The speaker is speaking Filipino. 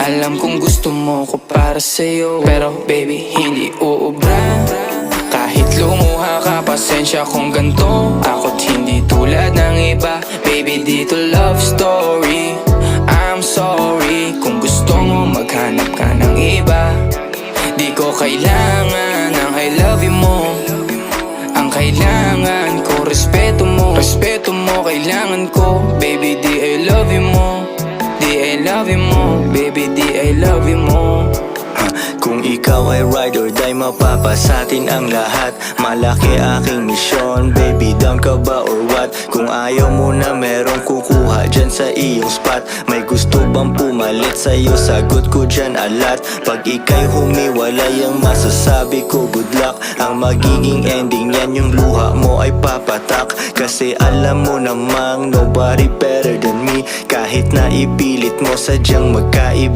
Alam kong gusto mo ko para sa'yo, pero baby hindi uubra. Kahit lumuha ka, pasensya kung ganto. Ako't hindi tulad ng iba. Baby dito love story. I'm sorry kung gusto mo maghanap ka ng iba. Di ko kailangan ng I love you mo. Ang kailangan ko respeto mo. Respeto mo kailangan ko. Baby di I love you mo. Di I love you mo. Baby di I love you mo. Kung ikaw ay ride or die, mapapasatin ang lahat. Malaki aking misyon, baby down ka ba or what? Kung ayaw mo na merong kukuha dyan sa iyong spot. May gusto bang pumalit sa'yo? Sagot ko dyan alat. Pag ika'y humiwalay, ang masasabi ko good luck. Ang magiging ending yan, yung luha mo ay papatak. Kasi alam mo namang nobody better than me. Kahit na ipilit mo sadyang magkaiba.